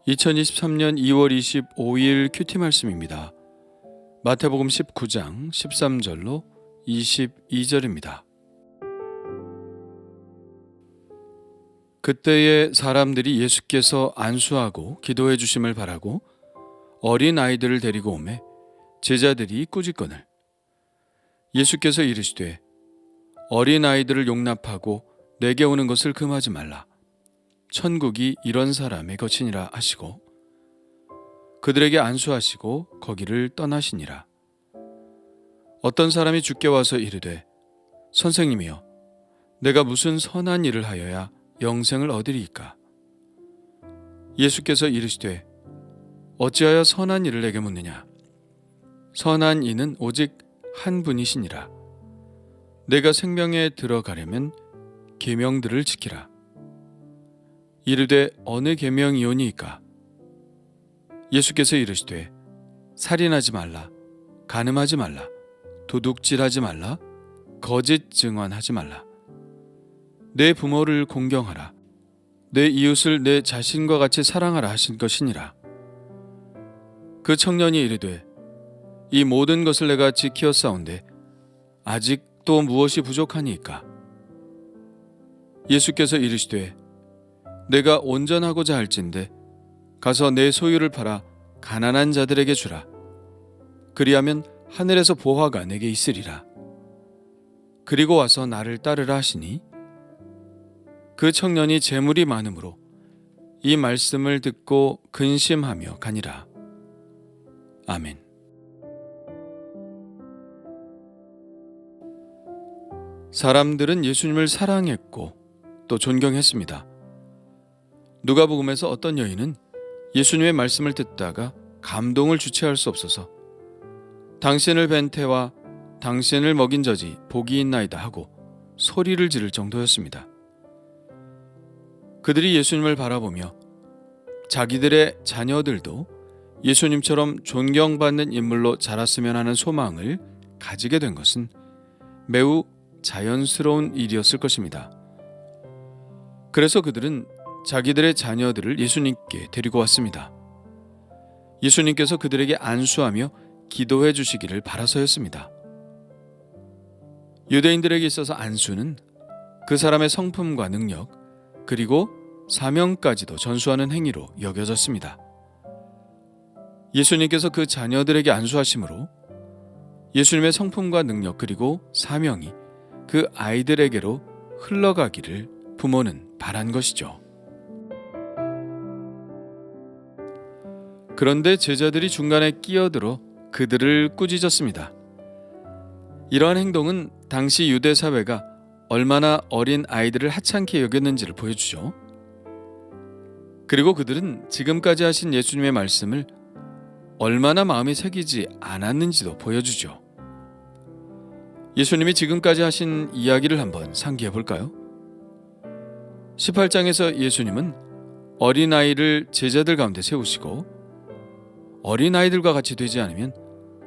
2023년 2월 25일 큐티 말씀입니다. 마태복음 19장 13절로 22절입니다. 그때에 사람들이 예수께서 안수하고 기도해 주심을 바라고 어린 아이들을 데리고 오매 제자들이 꾸짖거늘 예수께서 이르시되 어린 아이들을 용납하고 내게 오는 것을 금하지 말라. 천국이 이런 사람의 것이니라 하시고 그들에게 안수하시고 거기를 떠나시니라. 어떤 사람이 주께 와서 이르되 선생님이여 내가 무슨 선한 일을 하여야 영생을 얻으리이까? 예수께서 이르시되 어찌하여 선한 일을 내게 묻느냐? 선한 이는 오직 한 분이시니라. 내가 생명에 들어가려면 계명들을 지키라. 이르되 어느 계명이오니이까? 예수께서 이르시되 살인하지 말라, 간음하지 말라, 도둑질하지 말라, 거짓 증언하지 말라. 내 부모를 공경하라. 내 이웃을 내 자신과 같이 사랑하라 하신 것이니라. 그 청년이 이르되 이 모든 것을 내가 지키었사온데 아직 또 무엇이 부족하니이까? 예수께서 이르시되 내가 온전하고자 할진대 가서 내 소유를 팔아 가난한 자들에게 주라. 그리하면 하늘에서 보화가 내게 있으리라. 그리고 와서 나를 따르라 하시니 그 청년이 재물이 많으므로 이 말씀을 듣고 근심하며 가니라. 아멘. 사람들은 예수님을 사랑했고 또 존경했습니다. 누가복음에서 어떤 여인은 예수님의 말씀을 듣다가 감동을 주체할 수 없어서 당신을 뵌 태와 당신을 먹인 젖이 복이 있나이다 하고 소리를 지를 정도였습니다. 그들이 예수님을 바라보며 자기들의 자녀들도 예수님처럼 존경받는 인물로 자랐으면 하는 소망을 가지게 된 것은 매우 자연스러운 일이었을 것입니다. 그래서 그들은 자기들의 자녀들을 예수님께 데리고 왔습니다. 예수님께서 그들에게 안수하며 기도해 주시기를 바라서였습니다. 유대인들에게 있어서 안수는 그 사람의 성품과 능력 그리고 사명까지도 전수하는 행위로 여겨졌습니다. 예수님께서 그 자녀들에게 안수하심으로 예수님의 성품과 능력 그리고 사명이 그 아이들에게로 흘러가기를 부모는 바란 것이죠. 그런데 제자들이 중간에 끼어들어 그들을 꾸짖었습니다. 이러한 행동은 당시 유대 사회가 얼마나 어린 아이들을 하찮게 여겼는지를 보여주죠. 그리고 그들은 지금까지 하신 예수님의 말씀을 얼마나 마음에 새기지 않았는지도 보여주죠. 예수님이 지금까지 하신 이야기를 한번 상기해 볼까요? 18장에서 예수님은 어린아이를 제자들 가운데 세우시고 어린아이들과 같이 되지 않으면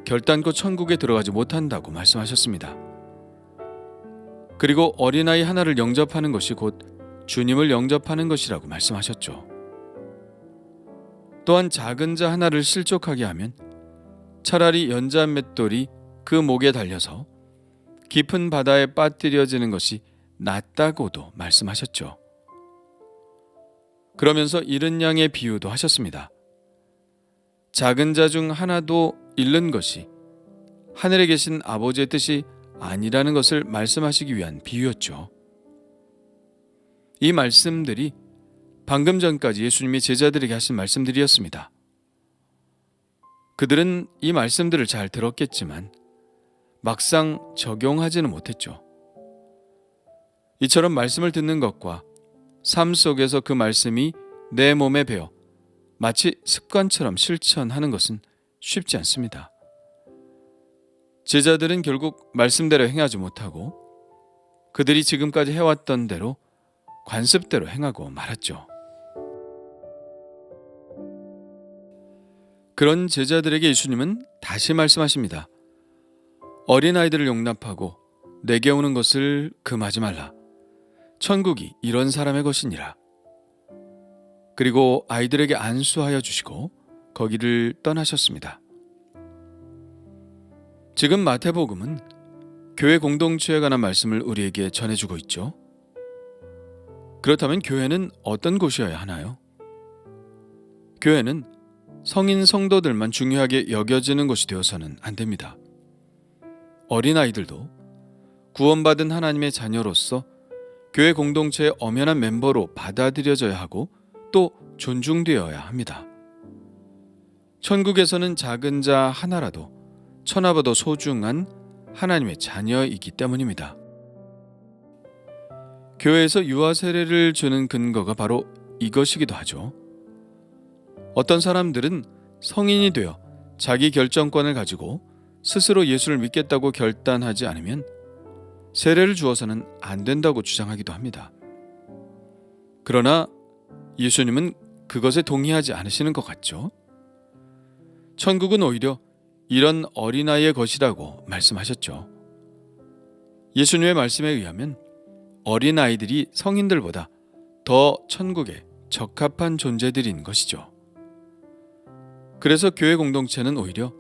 결단코 천국에 들어가지 못한다고 말씀하셨습니다. 그리고 어린아이 하나를 영접하는 것이 곧 주님을 영접하는 것이라고 말씀하셨죠. 또한 작은 자 하나를 실족하게 하면 차라리 연자 맷돌이 그 목에 달려서 깊은 바다에 빠뜨려지는 것이 낫다고도 말씀하셨죠. 그러면서 잃은 양의 비유도 하셨습니다. 작은 자 중 하나도 잃는 것이 하늘에 계신 아버지의 뜻이 아니라는 것을 말씀하시기 위한 비유였죠. 이 말씀들이 방금 전까지 예수님이 제자들에게 하신 말씀들이었습니다. 그들은 이 말씀들을 잘 들었겠지만 막상 적용하지는 못했죠. 이처럼 말씀을 듣는 것과 삶 속에서 그 말씀이 내 몸에 배어 마치 습관처럼 실천하는 것은 쉽지 않습니다. 제자들은 결국 말씀대로 행하지 못하고 그들이 지금까지 해왔던 대로 관습대로 행하고 말았죠. 그런 제자들에게 예수님은 다시 말씀하십니다. 어린아이들을 용납하고 내게 오는 것을 금하지 말라. 천국이 이런 사람의 것이니라. 그리고 아이들에게 안수하여 주시고 거기를 떠나셨습니다. 지금 마태복음은 교회 공동체에 관한 말씀을 우리에게 전해주고 있죠. 그렇다면 교회는 어떤 곳이어야 하나요? 교회는 성인 성도들만 중요하게 여겨지는 곳이 되어서는 안 됩니다. 어린아이들도 구원받은 하나님의 자녀로서 교회 공동체의 엄연한 멤버로 받아들여져야 하고 또 존중되어야 합니다. 천국에서는 작은 자 하나라도 천하보다 소중한 하나님의 자녀이기 때문입니다. 교회에서 유아 세례를 주는 근거가 바로 이것이기도 하죠. 어떤 사람들은 성인이 되어 자기 결정권을 가지고 스스로 예수를 믿겠다고 결단하지 않으면 세례를 주어서는 안 된다고 주장하기도 합니다. 그러나 예수님은 그것에 동의하지 않으시는 것 같죠? 천국은 오히려 이런 어린아이의 것이라고 말씀하셨죠. 예수님의 말씀에 의하면 어린아이들이 성인들보다 더 천국에 적합한 존재들인 것이죠. 그래서 교회 공동체는 오히려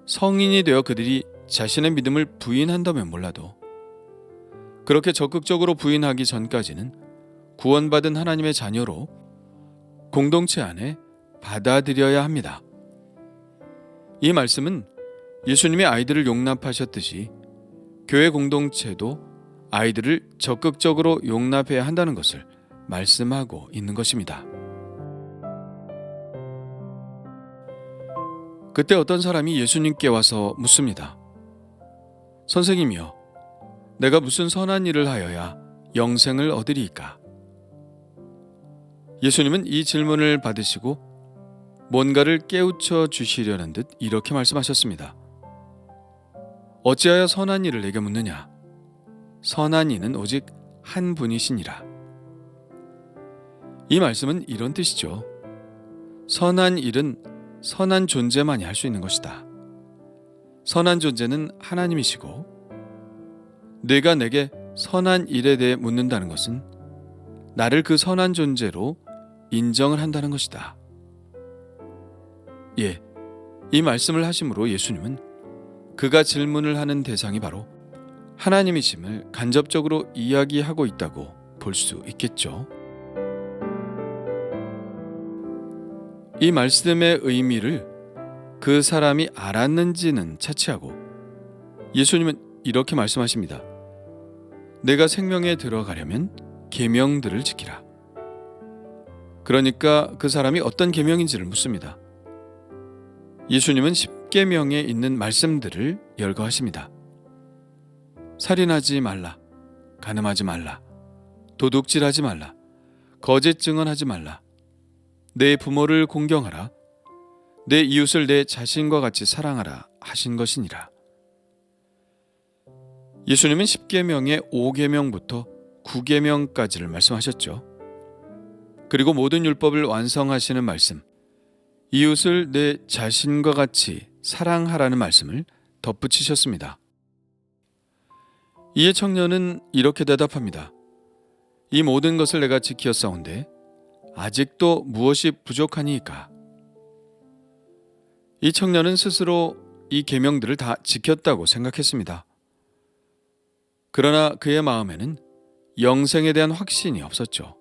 성인이 되어 그들이 자신의 믿음을 부인한다면 몰라도 그렇게 적극적으로 부인하기 전까지는 구원받은 하나님의 자녀로 공동체 안에 받아들여야 합니다. 이 말씀은 예수님이 아이들을 용납하셨듯이 교회 공동체도 아이들을 적극적으로 용납해야 한다는 것을 말씀하고 있는 것입니다. 그때 어떤 사람이 예수님께 와서 묻습니다. 선생님이여, 내가 무슨 선한 일을 하여야 영생을 얻으리이까? 예수님은 이 질문을 받으시고 뭔가를 깨우쳐 주시려는 듯 이렇게 말씀하셨습니다. 어찌하여 선한 일을 내게 묻느냐? 선한 이는 오직 한 분이시니라. 이 말씀은 이런 뜻이죠. 선한 일은 선한 존재만이 할 수 있는 것이다. 선한 존재는 하나님이시고 네가 내게 선한 일에 대해 묻는다는 것은 나를 그 선한 존재로 인정을 한다는 것이다. 예, 이 말씀을 하심으로 예수님은 그가 질문을 하는 대상이 바로 하나님이심을 간접적으로 이야기하고 있다고 볼 수 있겠죠. 이 말씀의 의미를 그 사람이 알았는지는 차치하고 예수님은 이렇게 말씀하십니다. 내가 생명에 들어가려면 계명들을 지키라. 그러니까 그 사람이 어떤 계명인지를 묻습니다. 예수님은 10계명에 있는 말씀들을 열거하십니다. 살인하지 말라, 간음하지 말라, 도둑질하지 말라, 거짓 증언하지 말라, 내 부모를 공경하라, 내 이웃을 내 자신과 같이 사랑하라 하신 것이니라. 예수님은 10계명의 5계명부터 9계명까지를 말씀하셨죠. 그리고 모든 율법을 완성하시는 말씀, 이웃을 내 자신과 같이 사랑하라는 말씀을 덧붙이셨습니다. 이에 청년은 이렇게 대답합니다. 이 모든 것을 내가 지켰사온데 아직도 무엇이 부족하니이까? 이 청년은 스스로 이 계명들을 다 지켰다고 생각했습니다. 그러나 그의 마음에는 영생에 대한 확신이 없었죠.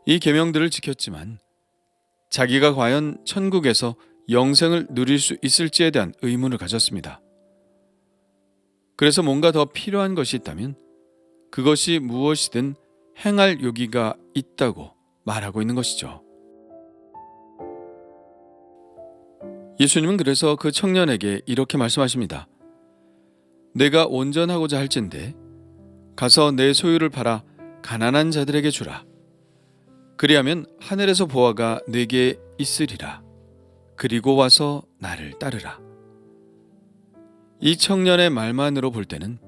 이 계명들을 지켰지만 자기가 과연 천국에서 영생을 누릴 수 있을지에 대한 의문을 가졌습니다. 그래서 뭔가 더 필요한 것이 있다면 그것이 무엇이든 행할 요기가 있다고 말하고 있는 것이죠. 예수님은 그래서 그 청년에게 이렇게 말씀하십니다. 내가 온전하고자 할진대 가서 내 소유를 팔아 가난한 자들에게 주라. 그리하면 하늘에서 보화가 네게 있으리라. 그리고 와서 나를 따르라. 이 청년의 말만으로 볼 때는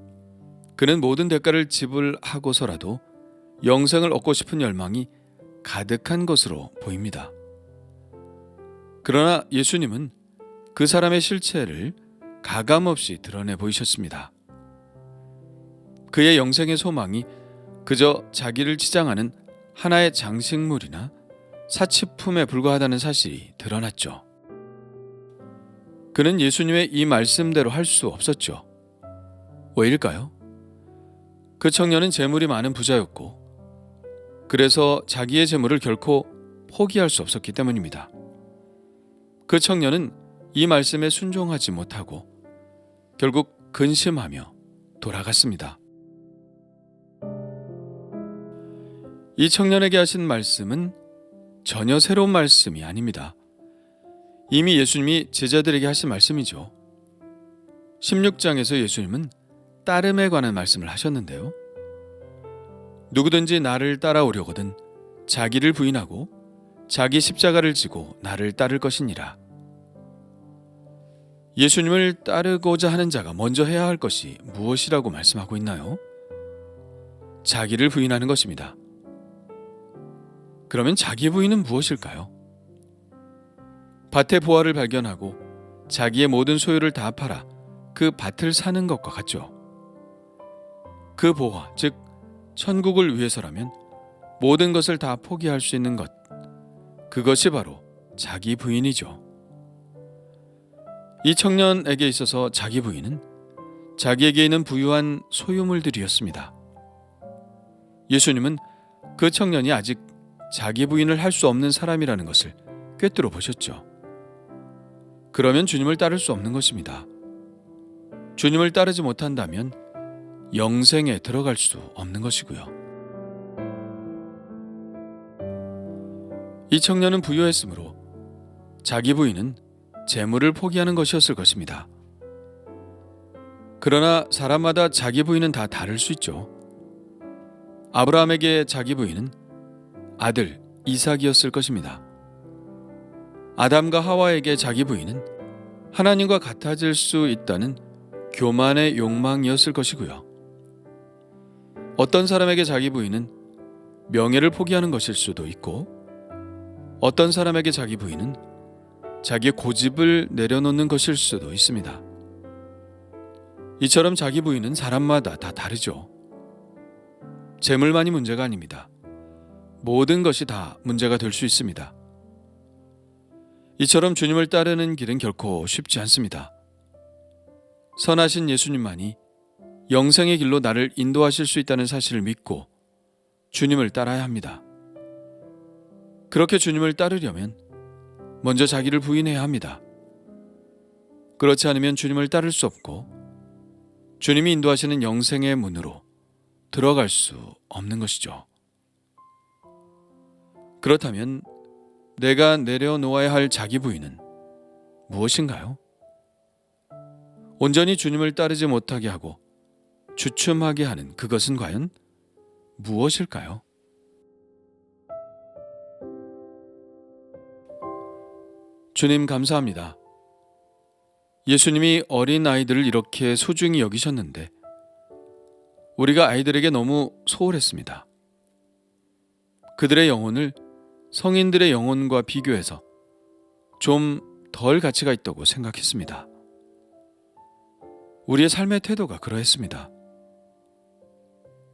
그는 모든 대가를 지불하고서라도 영생을 얻고 싶은 열망이 가득한 것으로 보입니다. 그러나 예수님은 그 사람의 실체를 가감없이 드러내 보이셨습니다. 그의 영생의 소망이 그저 자기를 치장하는 하나의 장식물이나 사치품에 불과하다는 사실이 드러났죠. 그는 예수님의 이 말씀대로 할 수 없었죠. 왜일까요? 그 청년은 재물이 많은 부자였고, 그래서 자기의 재물을 결코 포기할 수 없었기 때문입니다. 그 청년은 이 말씀에 순종하지 못하고 결국 근심하며 돌아갔습니다. 이 청년에게 하신 말씀은 전혀 새로운 말씀이 아닙니다. 이미 예수님이 제자들에게 하신 말씀이죠. 16장에서 예수님은 따름에 관한 말씀을 하셨는데요. 누구든지 나를 따라오려거든 자기를 부인하고 자기 십자가를 지고 나를 따를 것이니라. 예수님을 따르고자 하는 자가 먼저 해야 할 것이 무엇이라고 말씀하고 있나요? 자기를 부인하는 것입니다. 그러면 자기 부인은 무엇일까요? 밭의 보화를 발견하고 자기의 모든 소유를 다 팔아 그 밭을 사는 것과 같죠. 그 보화, 즉 천국을 위해서라면 모든 것을 다 포기할 수 있는 것, 그것이 바로 자기 부인이죠. 이 청년에게 있어서 자기 부인은 자기에게 있는 부유한 소유물들이었습니다. 예수님은 그 청년이 아직 자기 부인을 할 수 없는 사람이라는 것을 꿰뚫어 보셨죠. 그러면 주님을 따를 수 없는 것입니다. 주님을 따르지 못한다면 영생에 들어갈 수 없는 것이고요. 이 청년은 부유했으므로 자기 부인은 재물을 포기하는 것이었을 것입니다. 그러나 사람마다 자기 부인은 다 다를 수 있죠. 아브라함에게 자기 부인은 아들 이삭이었을 것입니다. 아담과 하와에게 자기 부인은 하나님과 같아질 수 있다는 교만의 욕망이었을 것이고요. 어떤 사람에게 자기 부인은 명예를 포기하는 것일 수도 있고, 어떤 사람에게 자기 부인은 자기의 고집을 내려놓는 것일 수도 있습니다. 이처럼 자기 부인은 사람마다 다 다르죠. 재물만이 문제가 아닙니다. 모든 것이 다 문제가 될 수 있습니다. 이처럼 주님을 따르는 길은 결코 쉽지 않습니다. 선하신 예수님만이 영생의 길로 나를 인도하실 수 있다는 사실을 믿고 주님을 따라야 합니다. 그렇게 주님을 따르려면 먼저 자기를 부인해야 합니다. 그렇지 않으면 주님을 따를 수 없고 주님이 인도하시는 영생의 문으로 들어갈 수 없는 것이죠. 그렇다면 내가 내려놓아야 할 자기 부인은 무엇인가요? 온전히 주님을 따르지 못하게 하고 주춤하게 하는 그것은 과연 무엇일까요? 주님 감사합니다. 예수님이 어린 아이들을 이렇게 소중히 여기셨는데 우리가 아이들에게 너무 소홀했습니다. 그들의 영혼을 성인들의 영혼과 비교해서 좀 덜 가치가 있다고 생각했습니다. 우리의 삶의 태도가 그러했습니다.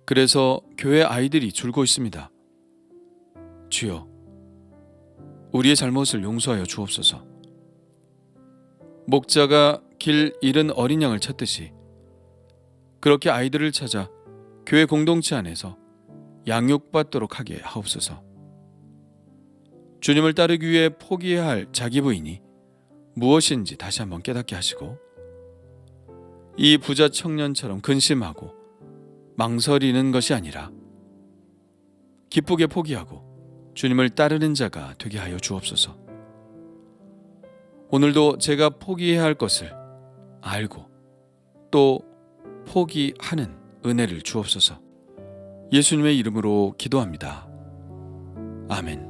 그래서 교회 아이들이 줄고 있습니다. 주여, 우리의 잘못을 용서하여 주옵소서. 목자가 길 잃은 어린 양을 찾듯이 그렇게 아이들을 찾아 교회 공동체 안에서 양육받도록 하게 하옵소서. 주님을 따르기 위해 포기해야 할 자기 부인이 무엇인지 다시 한번 깨닫게 하시고 이 부자 청년처럼 근심하고 망설이는 것이 아니라 기쁘게 포기하고 주님을 따르는 자가 되게 하여 주옵소서. 오늘도 제가 포기해야 할 것을 알고 또 포기하는 은혜를 주옵소서. 예수님의 이름으로 기도합니다. 아멘.